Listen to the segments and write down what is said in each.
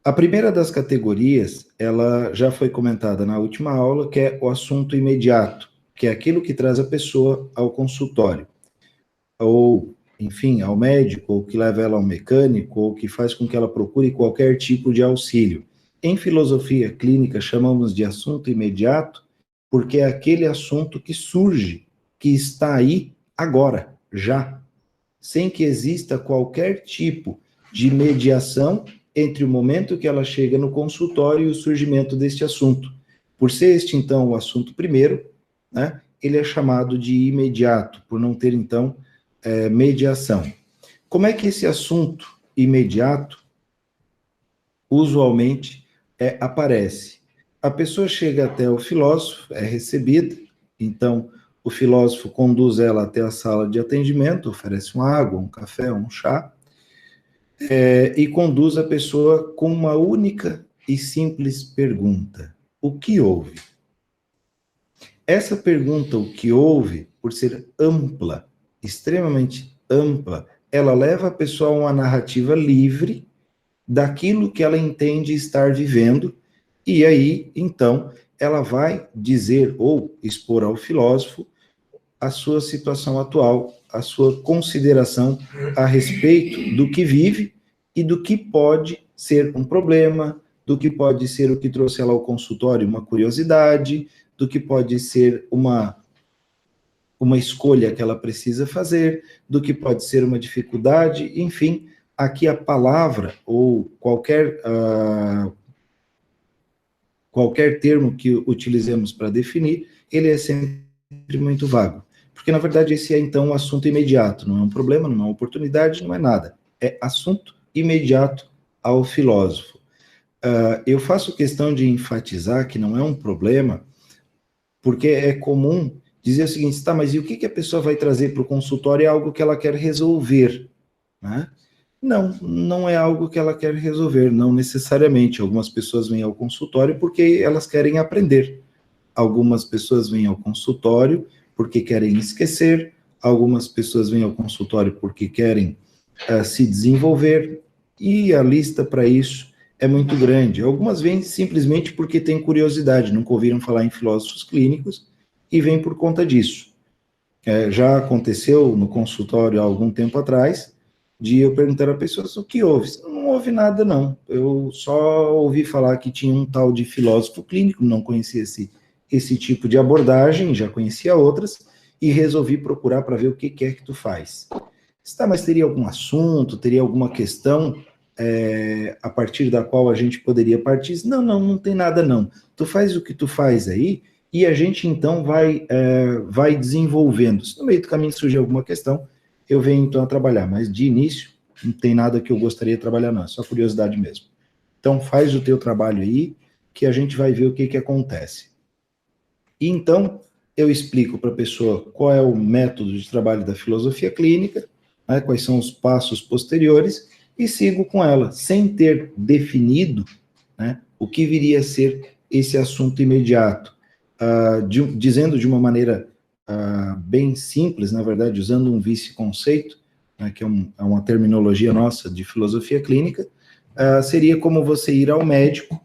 A primeira das categorias, ela já foi comentada na última aula, que é o assunto imediato, que é aquilo que traz a pessoa ao consultório, ou, enfim, ao médico, ou que leva ela ao mecânico, ou que faz com que ela procure qualquer tipo de auxílio. Em filosofia clínica, chamamos de assunto imediato, porque é aquele assunto que surge, que está aí agora, já, sem que exista qualquer tipo de mediação entre o momento que ela chega no consultório e o surgimento deste assunto. Por ser este, então, o assunto primeiro, né, ele é chamado de imediato, por não ter, então, mediação. Como é que esse assunto imediato, usualmente, aparece? A pessoa chega até o filósofo, é recebida, então o filósofo conduz ela até a sala de atendimento, oferece uma água, um café, um chá, e conduz a pessoa com uma única e simples pergunta: o que houve? Essa pergunta, o que houve, por ser ampla, extremamente ampla, ela leva a pessoa a uma narrativa livre daquilo que ela entende estar vivendo, e aí, então, ela vai dizer ou expor ao filósofo a sua situação atual, a sua consideração a respeito do que vive e do que pode ser um problema, do que pode ser o que trouxe ela ao consultório, uma curiosidade, do que pode ser uma escolha que ela precisa fazer, do que pode ser uma dificuldade, enfim, aqui a palavra ou qualquer termo que utilizemos para definir, ele é sempre muito vago. Porque, na verdade, esse é, então, um assunto imediato, não é um problema, não é uma oportunidade, não é nada. É assunto imediato ao filósofo. Eu faço questão de enfatizar que não é um problema, porque é comum dizer o seguinte: tá, mas e o que a pessoa vai trazer para o consultório é algo que ela quer resolver, né? Não, não é algo que ela quer resolver, não necessariamente. Algumas pessoas vêm ao consultório porque elas querem aprender. Algumas pessoas vêm ao consultório porque querem esquecer. Algumas pessoas vêm ao consultório porque querem se desenvolver. E a lista para isso é muito grande. Algumas vêm simplesmente porque têm curiosidade, nunca ouviram falar em filósofos clínicos e vêm por conta disso. Já aconteceu no consultório há algum tempo atrás, de eu perguntar a pessoa o que houve. Não houve nada, não. Eu só ouvi falar que tinha um tal de filósofo clínico, não conhecia esse tipo de abordagem, já conhecia outras, e resolvi procurar para ver o que é que tu faz. Tá, mas teria algum assunto, teria alguma questão a partir da qual a gente poderia partir? Não tem nada, não. Tu faz o que tu faz aí, e a gente, então, vai desenvolvendo. Se no meio do caminho surgir alguma questão, eu venho, então, a trabalhar. Mas, de início, não tem nada que eu gostaria de trabalhar, não. É só curiosidade mesmo. Então, faz o teu trabalho aí, que a gente vai ver o que acontece. E, então, eu explico para a pessoa qual é o método de trabalho da filosofia clínica, né, quais são os passos posteriores, e sigo com ela, sem ter definido, né, o que viria a ser esse assunto imediato. Dizendo de uma maneira bem simples, na verdade, usando um vice-conceito, né, que é uma terminologia nossa de filosofia clínica, seria como você ir ao médico,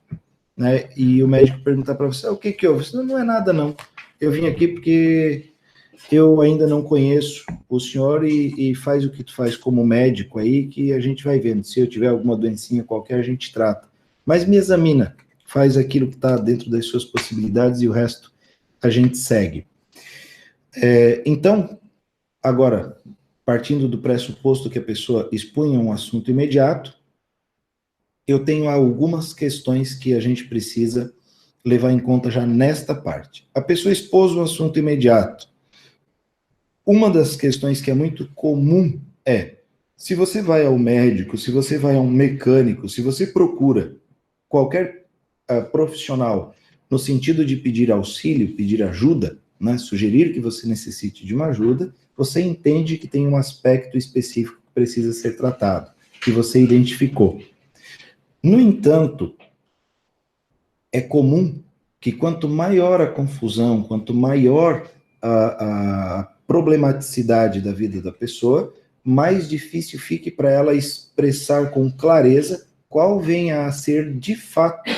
né, e o médico perguntar para você: o que houve? Não é nada, não. Eu vim aqui porque eu ainda não conheço o senhor e faz o que tu faz como médico aí, que a gente vai vendo. Se eu tiver alguma doencinha qualquer, a gente trata. Mas me examina, faz aquilo que está dentro das suas possibilidades e o resto a gente segue. Então, agora, partindo do pressuposto que a pessoa expunha um assunto imediato, eu tenho algumas questões que a gente precisa levar em conta já nesta parte. A pessoa expôs o assunto imediato. Uma das questões que é muito comum é: se você vai ao médico, se você vai a um mecânico, se você procura qualquer profissional no sentido de pedir auxílio, pedir ajuda, né, sugerir que você necessite de uma ajuda, você entende que tem um aspecto específico que precisa ser tratado, que você identificou. No entanto, é comum que quanto maior a confusão, quanto maior a problematicidade da vida da pessoa, mais difícil fique para ela expressar com clareza qual venha a ser, de fato,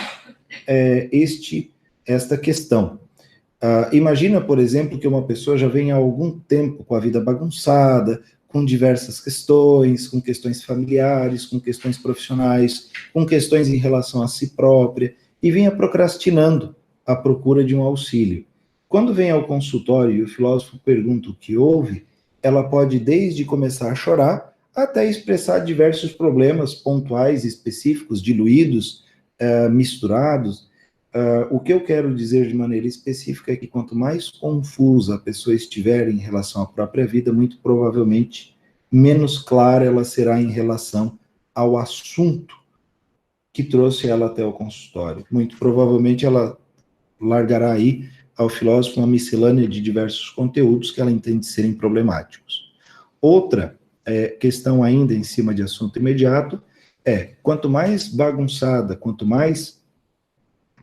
esta questão. Imagina, por exemplo, que uma pessoa já vem há algum tempo com a vida bagunçada, com diversas questões, com questões familiares, com questões profissionais, com questões em relação a si própria, e venha procrastinando a procura de um auxílio. Quando vem ao consultório e o filósofo pergunta o que houve, ela pode desde começar a chorar até expressar diversos problemas pontuais, específicos, diluídos, misturados. O que eu quero dizer de maneira específica é que quanto mais confusa a pessoa estiver em relação à própria vida, muito provavelmente menos clara ela será em relação ao assunto que trouxe ela até o consultório. Muito provavelmente ela largará aí ao filósofo uma miscelânea de diversos conteúdos que ela entende serem problemáticos. Outra questão ainda em cima de assunto imediato quanto mais bagunçada, quanto mais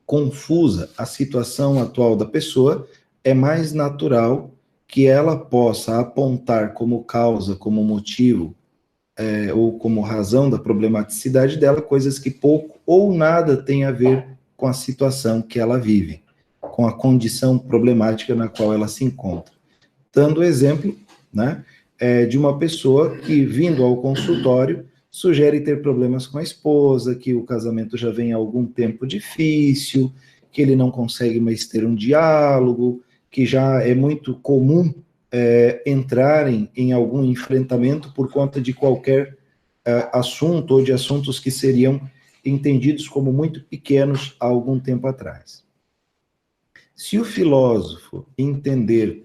confusa a situação atual da pessoa, é mais natural que ela possa apontar como causa, como motivo, ou como razão da problematicidade dela, coisas que pouco ou nada têm a ver com a situação que ela vive, com a condição problemática na qual ela se encontra. Dando o exemplo, né, de uma pessoa que, vindo ao consultório, sugere ter problemas com a esposa, que o casamento já vem há algum tempo difícil, que ele não consegue mais ter um diálogo, que já é muito comum entrarem em algum enfrentamento por conta de qualquer assunto ou de assuntos que seriam entendidos como muito pequenos há algum tempo atrás. Se o filósofo entender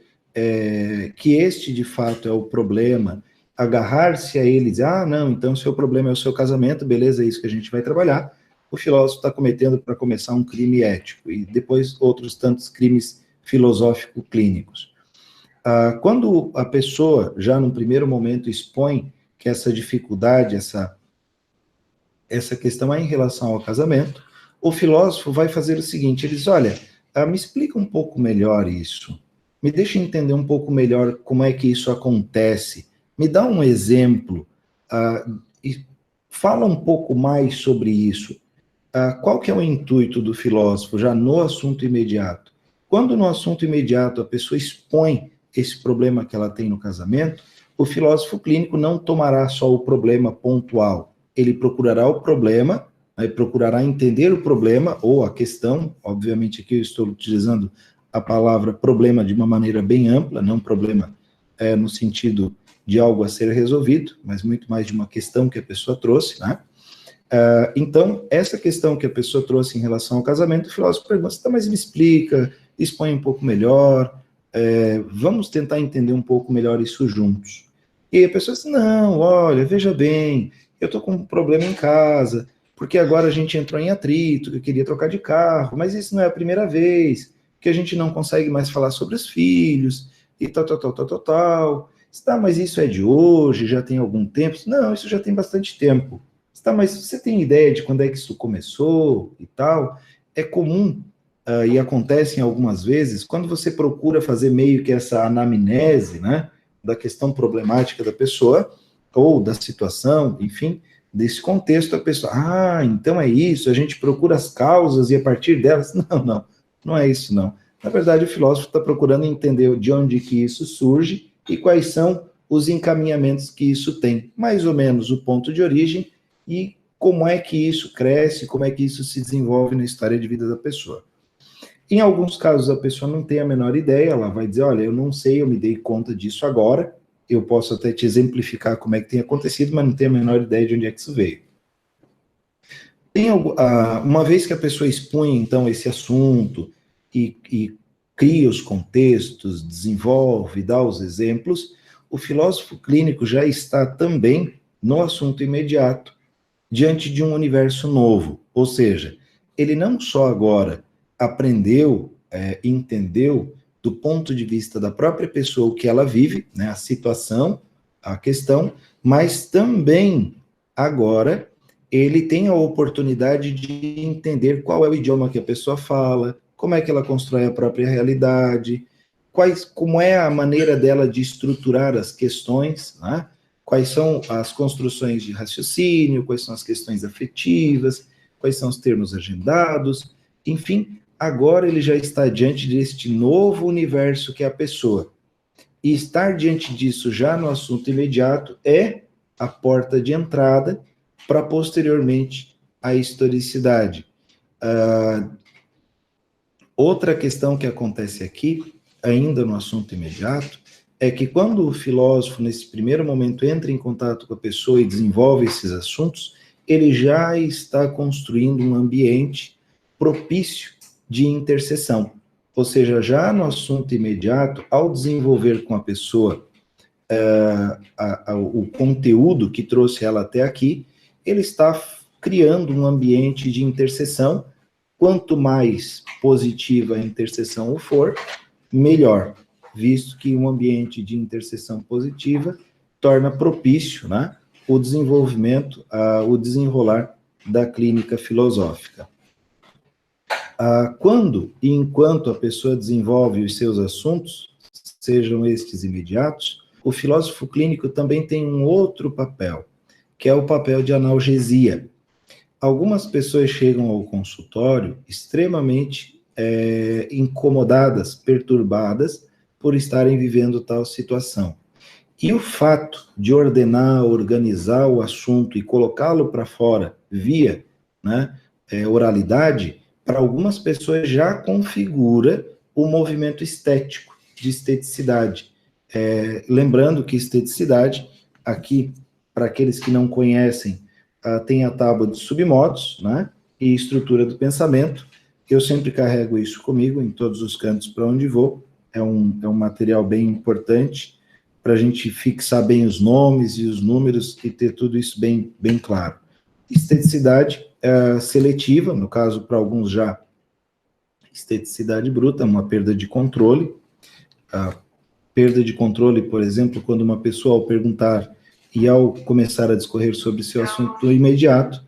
que este de fato é o problema, agarrar-se a ele e dizer, não, então o seu problema é o seu casamento, beleza, é isso que a gente vai trabalhar, o filósofo está cometendo, para começar, um crime ético, e depois outros tantos crimes filosófico-clínicos. Quando a pessoa, já num primeiro momento, expõe que essa dificuldade, essa questão é em relação ao casamento, o filósofo vai fazer o seguinte, ele diz, olha, me explica um pouco melhor isso, me deixa entender um pouco melhor como é que isso acontece, me dá um exemplo, e fala um pouco mais sobre isso. Qual que é o intuito do filósofo, já no assunto imediato? Quando no assunto imediato a pessoa expõe esse problema que ela tem no casamento, o filósofo clínico não tomará só o problema pontual, ele procurará o problema, procurará entender o problema, ou a questão, obviamente aqui eu estou utilizando a palavra problema de uma maneira bem ampla, não problema no sentido de algo a ser resolvido, mas muito mais de uma questão que a pessoa trouxe, né? Então, essa questão que a pessoa trouxe em relação ao casamento, o filósofo pergunta, mas me explica, expõe um pouco melhor, vamos tentar entender um pouco melhor isso juntos. E a pessoa diz, não, olha, veja bem, eu estou com um problema em casa, porque agora a gente entrou em atrito, que eu queria trocar de carro, mas isso não é a primeira vez, que a gente não consegue mais falar sobre os filhos, e tal. Tá, mas isso é de hoje, já tem algum tempo? Não, isso já tem bastante tempo. Tá, mas você tem ideia de quando é que isso começou e tal? É comum, e acontece algumas vezes, quando você procura fazer meio que essa anamnese, né, da questão problemática da pessoa, ou da situação, enfim, desse contexto, a pessoa, então é isso, a gente procura as causas e a partir delas, não é isso não. Na verdade, o filósofo está procurando entender de onde que isso surge e quais são os encaminhamentos que isso tem, mais ou menos o ponto de origem e como é que isso cresce, como é que isso se desenvolve na história de vida da pessoa. Em alguns casos, a pessoa não tem a menor ideia, ela vai dizer, olha, eu não sei, eu me dei conta disso agora, eu posso até te exemplificar como é que tem acontecido, mas não tenho a menor ideia de onde é que isso veio. Uma vez que a pessoa expõe, então, esse assunto e cria os contextos, desenvolve, dá os exemplos, o filósofo clínico já está também no assunto imediato, diante de um universo novo, ou seja, ele não só agora aprendeu, entendeu do ponto de vista da própria pessoa o que ela vive, né, a situação, a questão, mas também agora ele tem a oportunidade de entender qual é o idioma que a pessoa fala, como é que ela constrói a própria realidade, como é a maneira dela de estruturar as questões, né? quais são as construções de raciocínio, quais são as questões afetivas, quais são os termos agendados, enfim, agora ele já está diante deste novo universo que é a pessoa. E estar diante disso já no assunto imediato é a porta de entrada para posteriormente a historicidade. Outra questão que acontece aqui, ainda no assunto imediato, é que quando o filósofo, nesse primeiro momento, entra em contato com a pessoa e desenvolve esses assuntos, ele já está construindo um ambiente propício de interseção. Ou seja, já no assunto imediato, ao desenvolver com a pessoa o conteúdo que trouxe ela até aqui, ele está criando um ambiente de interseção. Quanto mais positiva a interseção for, melhor, visto que um ambiente de interseção positiva torna propício, né, o desenvolvimento, o desenrolar da clínica filosófica. Quando e enquanto a pessoa desenvolve os seus assuntos, sejam estes imediatos, o filósofo clínico também tem um outro papel, que é o papel de analgesia. Algumas pessoas chegam ao consultório extremamente incomodadas, perturbadas, por estarem vivendo tal situação. E o fato de ordenar, organizar o assunto e colocá-lo para fora via, né, oralidade, para algumas pessoas já configura o movimento estético, de esteticidade. Lembrando que esteticidade, aqui, para aqueles que não conhecem, tem a tábua de submodos, né, e estrutura do pensamento. Eu sempre carrego isso comigo em todos os cantos para onde vou. É um material bem importante para a gente fixar bem os nomes e os números e ter tudo isso bem claro. Esteticidade seletiva, no caso, para alguns já, esteticidade bruta, uma perda de controle. A perda de controle, por exemplo, quando uma pessoa, ao perguntar e ao começar a discorrer sobre seu assunto imediato,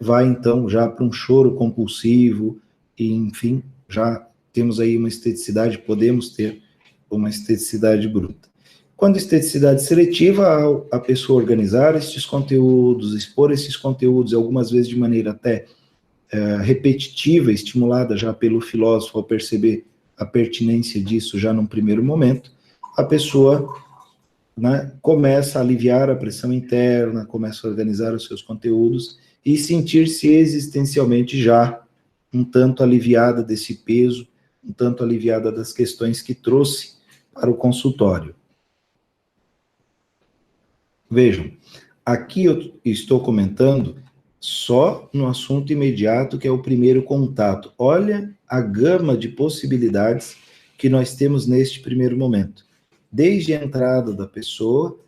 vai então já para um choro compulsivo, e enfim, já temos aí uma esteticidade, podemos ter uma esteticidade bruta. Quando esteticidade seletiva, a pessoa organizar esses conteúdos, expor esses conteúdos, algumas vezes de maneira até repetitiva, estimulada já pelo filósofo ao perceber a pertinência disso já num primeiro momento, a pessoa, né, começa a aliviar a pressão interna, começa a organizar os seus conteúdos e sentir-se existencialmente já um tanto aliviada desse peso, um tanto aliviada das questões que trouxe para o consultório. Vejam, aqui eu estou comentando só no assunto imediato, que é o primeiro contato. Olha a gama de possibilidades que nós temos neste primeiro momento. Desde a entrada da pessoa,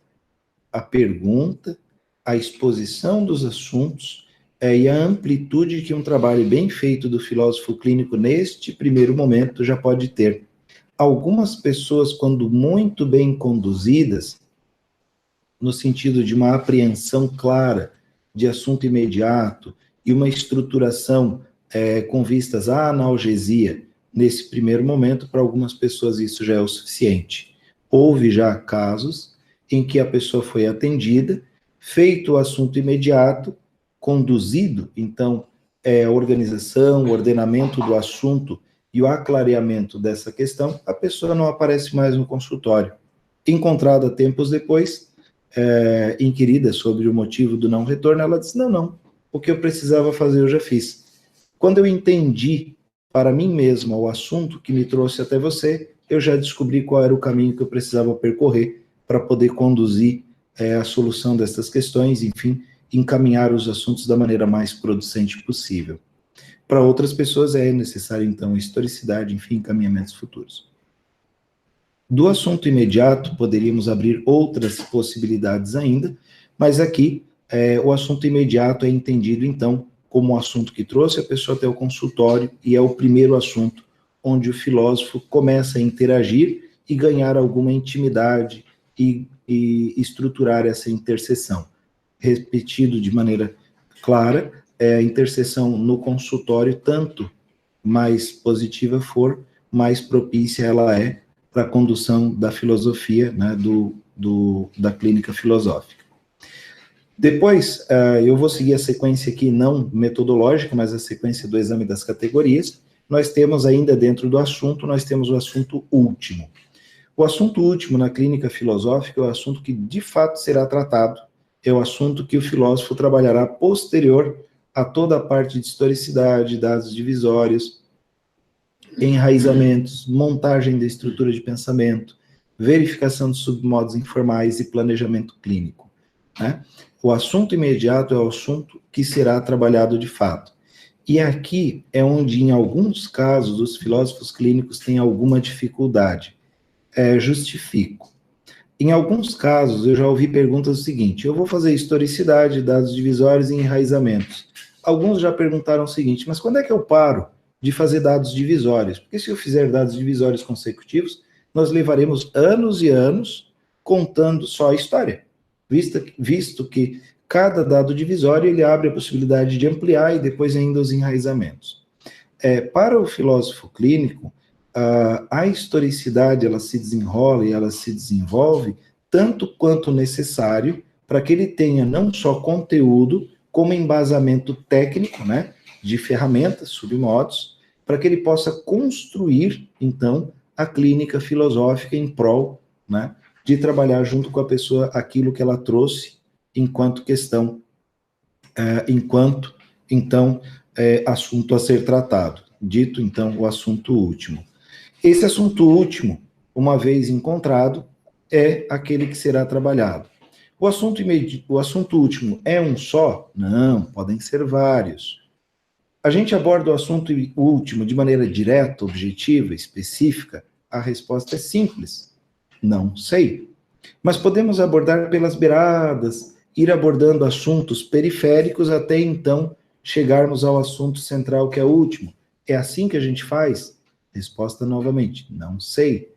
a pergunta, a exposição dos assuntos, e a amplitude que um trabalho bem feito do filósofo clínico neste primeiro momento já pode ter. Algumas pessoas, quando muito bem conduzidas, no sentido de uma apreensão clara de assunto imediato e uma estruturação com vistas à analgesia, nesse primeiro momento, para algumas pessoas isso já é o suficiente. Houve já casos em que a pessoa foi atendida, feito o assunto imediato, conduzido, então, a organização, o ordenamento do assunto e o aclareamento dessa questão, a pessoa não aparece mais no consultório. Encontrada tempos depois, inquirida sobre o motivo do não retorno, ela disse, não, o que eu precisava fazer eu já fiz. Quando eu entendi para mim mesma o assunto que me trouxe até você, eu já descobri qual era o caminho que eu precisava percorrer para poder conduzir a solução dessas questões, enfim, encaminhar os assuntos da maneira mais producente possível. Para outras pessoas é necessário, então, historicidade, enfim, encaminhamentos futuros. Do assunto imediato, poderíamos abrir outras possibilidades ainda, mas aqui o assunto imediato é entendido, então, como um assunto que trouxe a pessoa até o consultório e é o primeiro assunto onde o filósofo começa a interagir e ganhar alguma intimidade e estruturar essa interseção. Repetido de maneira clara, a interseção no consultório, tanto mais positiva for, mais propícia ela é para a condução da filosofia, né, do da clínica filosófica. Depois, eu vou seguir a sequência aqui, não metodológica, mas a sequência do exame das categorias. Nós temos ainda dentro do assunto, nós temos o assunto último. O assunto último na clínica filosófica é o assunto que de fato será tratado, é o assunto que o filósofo trabalhará posterior a toda a parte de historicidade, dados divisórios, enraizamentos, montagem da estrutura de pensamento, verificação de submodos informais e planejamento clínico, né? O assunto imediato é o assunto que será trabalhado de fato. E aqui é onde, em alguns casos, os filósofos clínicos têm alguma dificuldade. Justifico. Em alguns casos, eu já ouvi perguntas do seguinte: eu vou fazer historicidade, dados divisórios e enraizamentos. Alguns já perguntaram o seguinte: mas quando é que eu paro de fazer dados divisórios? Porque se eu fizer dados divisórios consecutivos, nós levaremos anos e anos contando só a história, visto que cada dado divisório ele abre a possibilidade de ampliar e depois ainda os enraizamentos. Para o filósofo clínico, a historicidade ela se desenrola e ela se desenvolve tanto quanto necessário para que ele tenha não só conteúdo, como embasamento técnico, né, de ferramentas, submodos, para que ele possa construir, então, a clínica filosófica em prol, né, de trabalhar junto com a pessoa aquilo que ela trouxe enquanto questão, enquanto, então, assunto a ser tratado. Dito, então, o assunto último. Esse assunto último, uma vez encontrado, é aquele que será trabalhado. O assunto último é um só? Não, podem ser vários. A gente aborda o assunto último de maneira direta, objetiva, específica? A resposta é simples. Não sei. Mas podemos abordar pelas beiradas, ir abordando assuntos periféricos até então chegarmos ao assunto central, que é o último. É assim que a gente faz? Resposta novamente, não sei.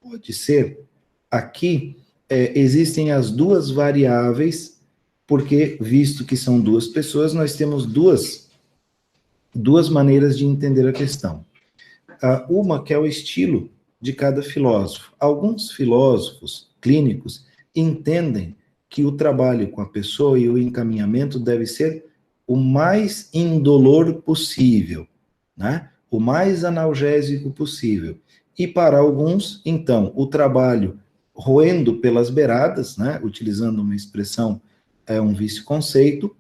Pode ser. Aqui existem as duas variáveis, porque, visto que são duas pessoas, nós temos duas maneiras de entender a questão. Uma que é o estilo de cada filósofo. Alguns filósofos clínicos entendem que o trabalho com a pessoa e o encaminhamento deve ser o mais indolor possível, né? O mais analgésico possível. E para alguns, então, o trabalho roendo pelas beiradas, né? Utilizando uma expressão, um vice-conceito,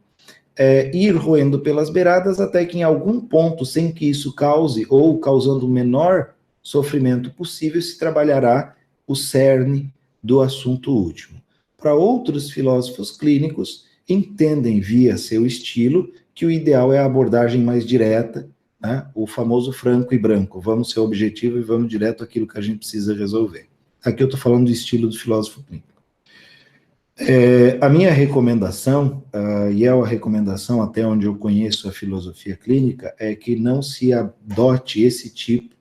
ir roendo pelas beiradas até que em algum ponto, sem que isso cause ou causando o menor sofrimento possível, se trabalhará o cerne do assunto último. Para outros filósofos clínicos, entendem via seu estilo que o ideal é a abordagem mais direta, né? O famoso franco e branco, vamos ser objetivo e vamos direto àquilo que a gente precisa resolver. Aqui eu estou falando do estilo do filósofo clínico. A minha recomendação, e é uma recomendação até onde eu conheço a filosofia clínica, é que não se adote esse tipo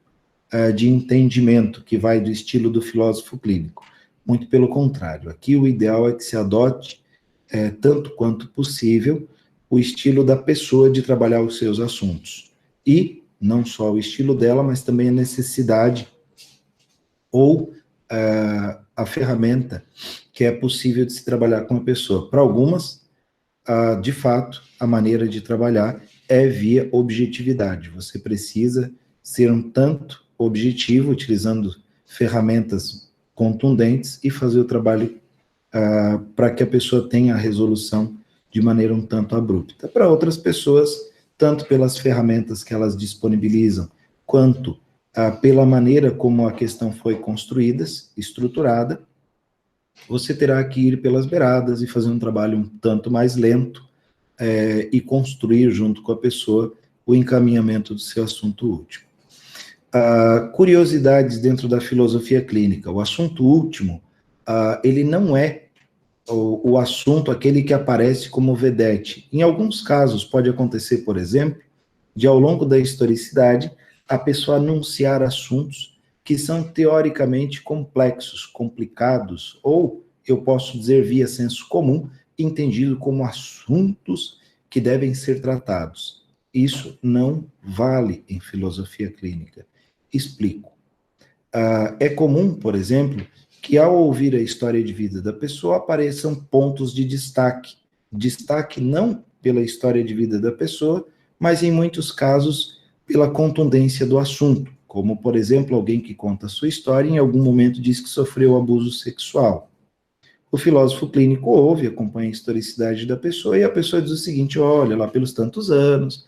de entendimento que vai do estilo do filósofo clínico. Muito pelo contrário, aqui o ideal é que se adote, tanto quanto possível, o estilo da pessoa de trabalhar os seus assuntos. E não só o estilo dela, mas também a necessidade ou a ferramenta que é possível de se trabalhar com a pessoa. Para algumas, de fato, a maneira de trabalhar é via objetividade. Você precisa ser um tanto objetivo, utilizando ferramentas contundentes e fazer o trabalho para que a pessoa tenha a resolução de maneira um tanto abrupta. Para outras pessoas, tanto pelas ferramentas que elas disponibilizam, quanto pela maneira como a questão foi construída, estruturada, você terá que ir pelas beiradas e fazer um trabalho um tanto mais lento e construir junto com a pessoa o encaminhamento do seu assunto último. Curiosidades dentro da filosofia clínica. O assunto último, ele não é o assunto aquele que aparece como vedete. Em alguns casos pode acontecer, por exemplo, de ao longo da historicidade, a pessoa anunciar assuntos que são teoricamente complexos, complicados, ou, eu posso dizer via senso comum, entendido como assuntos que devem ser tratados. Isso não vale em filosofia clínica. Explico. É comum, por exemplo, que ao ouvir a história de vida da pessoa apareçam pontos de destaque. Destaque não pela história de vida da pessoa, mas em muitos casos pela contundência do assunto, como, por exemplo, alguém que conta a sua história e em algum momento diz que sofreu abuso sexual. O filósofo clínico ouve, acompanha a historicidade da pessoa e a pessoa diz o seguinte: olha, lá pelos tantos anos,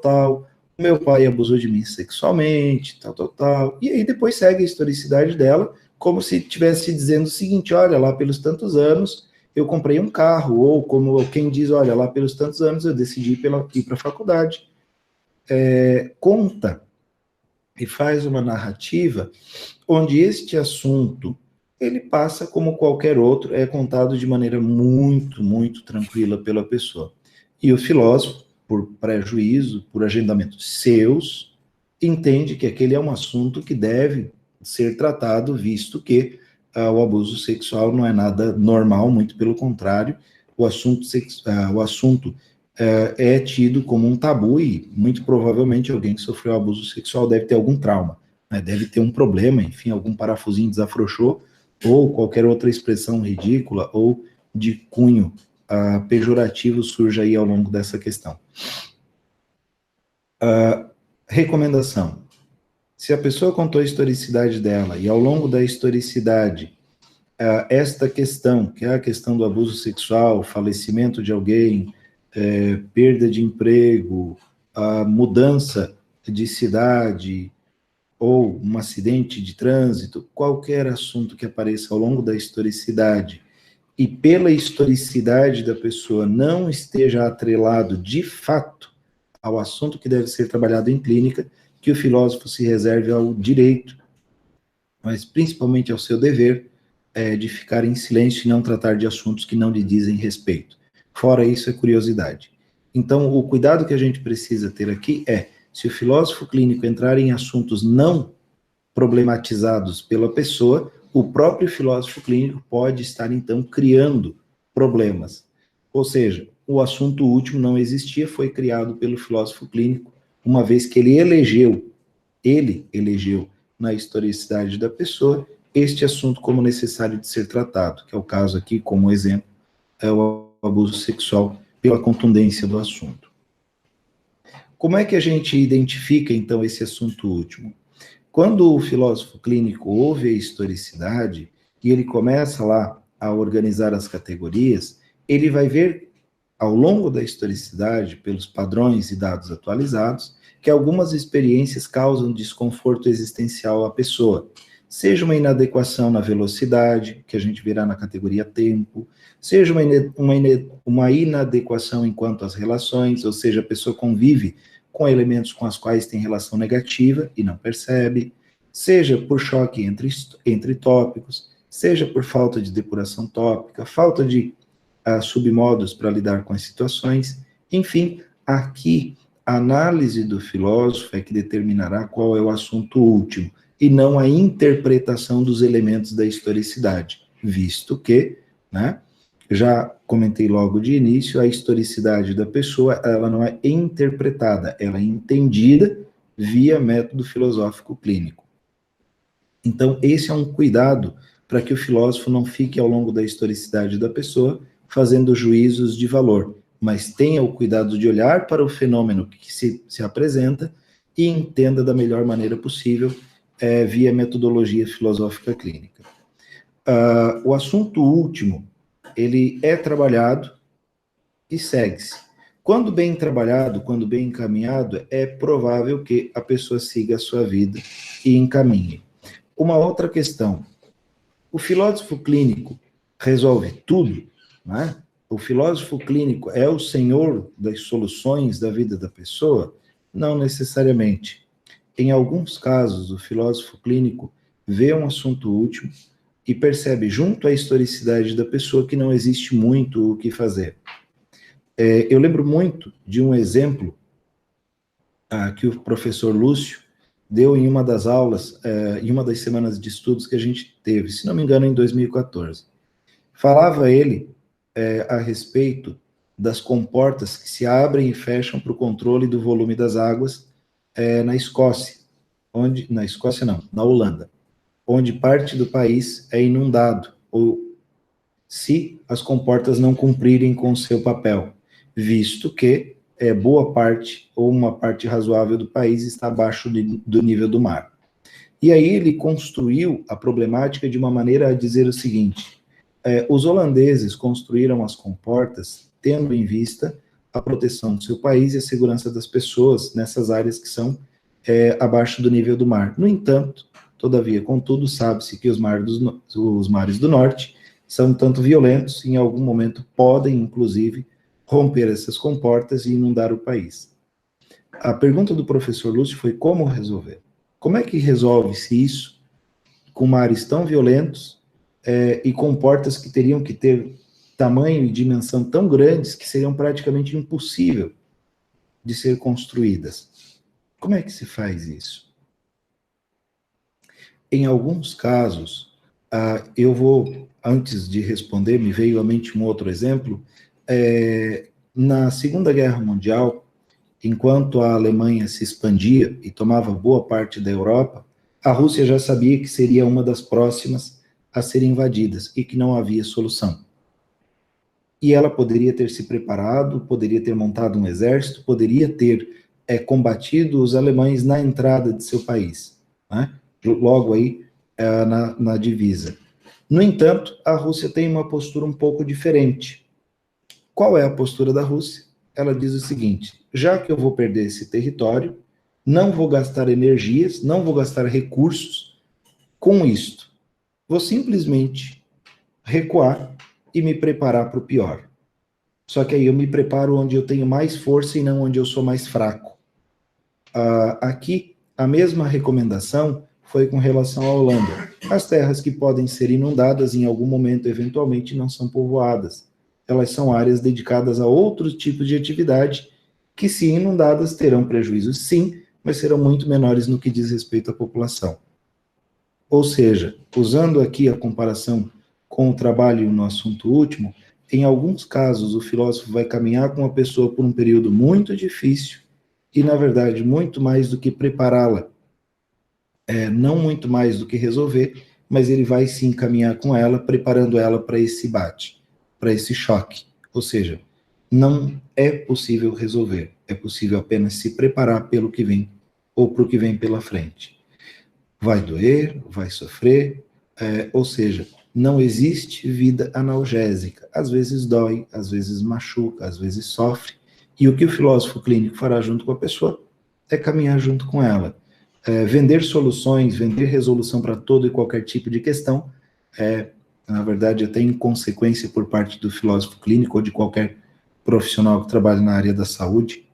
tal, meu pai abusou de mim sexualmente, tal. E aí depois segue a historicidade dela, como se estivesse dizendo o seguinte: olha, lá pelos tantos anos eu comprei um carro, ou como quem diz: olha, lá pelos tantos anos eu decidi ir para a faculdade. Conta e faz uma narrativa onde este assunto ele passa como qualquer outro, é contado de maneira muito tranquila pela pessoa. E o filósofo, por prejuízo, por agendamentos seus, entende que aquele é um assunto que deve ser tratado, visto que o abuso sexual não é nada normal, muito pelo contrário, o assunto é tido como um tabu e, muito provavelmente, alguém que sofreu abuso sexual deve ter algum trauma, né? Deve ter um problema, enfim, algum parafusinho desafrouxou, ou qualquer outra expressão ridícula ou de cunho pejorativo surge aí ao longo dessa questão. Recomendação: se a pessoa contou a historicidade dela e ao longo da historicidade esta questão, que é a questão do abuso sexual, falecimento de alguém, perda de emprego, a mudança de cidade, ou um acidente de trânsito, qualquer assunto que apareça ao longo da historicidade, e pela historicidade da pessoa não esteja atrelado de fato ao assunto que deve ser trabalhado em clínica, que o filósofo se reserve ao direito, mas principalmente ao seu dever, de ficar em silêncio e não tratar de assuntos que não lhe dizem respeito. Fora isso, é curiosidade. Então, o cuidado que a gente precisa ter aqui é, se o filósofo clínico entrar em assuntos não problematizados pela pessoa, o próprio filósofo clínico pode estar, então, criando problemas. Ou seja, o assunto último não existia, foi criado pelo filósofo clínico, uma vez que ele elegeu na historicidade da pessoa este assunto como necessário de ser tratado, que é o caso aqui, como exemplo, é o abuso sexual pela contundência do assunto. Como é que a gente identifica, então, esse assunto último? Quando o filósofo clínico ouve a historicidade e ele começa lá a organizar as categorias, ele vai ver, ao longo da historicidade, pelos padrões e dados atualizados, que algumas experiências causam desconforto existencial à pessoa. Seja uma inadequação na velocidade, que a gente verá na categoria tempo, seja uma inadequação enquanto às relações, ou seja, a pessoa convive com elementos com os quais tem relação negativa e não percebe, seja por choque entre tópicos, seja por falta de depuração tópica, falta de submodos para lidar com as situações. Enfim, aqui a análise do filósofo é que determinará qual é o assunto último, e não a interpretação dos elementos da historicidade, visto que, né, já comentei logo de início, a historicidade da pessoa, ela não é interpretada, ela é entendida via método filosófico clínico. Então, esse é um cuidado para que o filósofo não fique ao longo da historicidade da pessoa fazendo juízos de valor, mas tenha o cuidado de olhar para o fenômeno que se apresenta e entenda da melhor maneira possível via metodologia filosófica clínica. O assunto último, ele é trabalhado e segue-se. Quando bem trabalhado, quando bem encaminhado, é provável que a pessoa siga a sua vida e encaminhe. Uma outra questão, o filósofo clínico resolve tudo, né? O filósofo clínico é o senhor das soluções da vida da pessoa? Não necessariamente. Em alguns casos, o filósofo clínico vê um assunto último e percebe, junto à historicidade da pessoa, que não existe muito o que fazer. Eu lembro muito de um exemplo que o professor Lúcio deu em uma das aulas, em uma das semanas de estudos que a gente teve, se não me engano, em 2014. Falava ele a respeito das comportas que se abrem e fecham para o controle do volume das águas na Escócia, na Escócia não, na Holanda, onde parte do país é inundado, ou se as comportas não cumprirem com o seu papel, visto que boa parte, ou uma parte razoável do país, está abaixo do nível do mar. E aí ele construiu a problemática de uma maneira a dizer o seguinte: os holandeses construíram as comportas tendo em vista a proteção do seu país e a segurança das pessoas nessas áreas que são abaixo do nível do mar. No entanto, todavia, contudo, sabe-se que os mares do norte são tanto violentos, em algum momento podem, inclusive, romper essas comportas e inundar o país. A pergunta do professor Lúcio foi como resolver. Como é que resolve-se isso com mares tão violentos e comportas que teriam que ter tamanho e dimensão tão grandes que seriam praticamente impossível de ser construídas? Como é que se faz isso? Em alguns casos, eu vou, antes de responder, me veio à mente um outro exemplo. Na Segunda Guerra Mundial, enquanto a Alemanha se expandia e tomava boa parte da Europa, a Rússia já sabia que seria uma das próximas a serem invadidas e que não havia solução. E ela poderia ter se preparado, poderia ter montado um exército, poderia ter combatido os alemães na entrada de seu país, né? Logo aí na divisa. No entanto, a Rússia tem uma postura um pouco diferente. Qual é a postura da Rússia? Ela diz o seguinte: já que eu vou perder esse território, não vou gastar energias, não vou gastar recursos com isto. Vou simplesmente recuar e me preparar para o pior. Só que aí eu me preparo onde eu tenho mais força e não onde eu sou mais fraco. Aqui, a mesma recomendação foi com relação à Holanda. As terras que podem ser inundadas em algum momento, eventualmente, não são povoadas. Elas são áreas dedicadas a outros tipos de atividade que, se inundadas, terão prejuízos, sim, mas serão muito menores no que diz respeito à população. Ou seja, usando aqui a comparação com o trabalho no assunto último, em alguns casos o filósofo vai caminhar com a pessoa por um período muito difícil e, na verdade, muito mais do que prepará-la, não muito mais do que resolver, mas ele vai sim caminhar com ela, preparando ela para esse embate, para esse choque. Ou seja, não é possível resolver, é possível apenas se preparar pelo que vem ou para o que vem pela frente. Vai doer, vai sofrer, ou seja, não existe vida analgésica. Às vezes dói, às vezes machuca, às vezes sofre, e o que o filósofo clínico fará junto com a pessoa é caminhar junto com ela. Vender soluções, vender resolução para todo e qualquer tipo de questão, na verdade, até inconsequência por parte do filósofo clínico ou de qualquer profissional que trabalhe na área da saúde.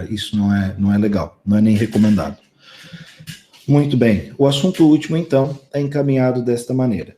Isso não é legal, não é nem recomendado. Muito bem, o assunto último, então, é encaminhado desta maneira.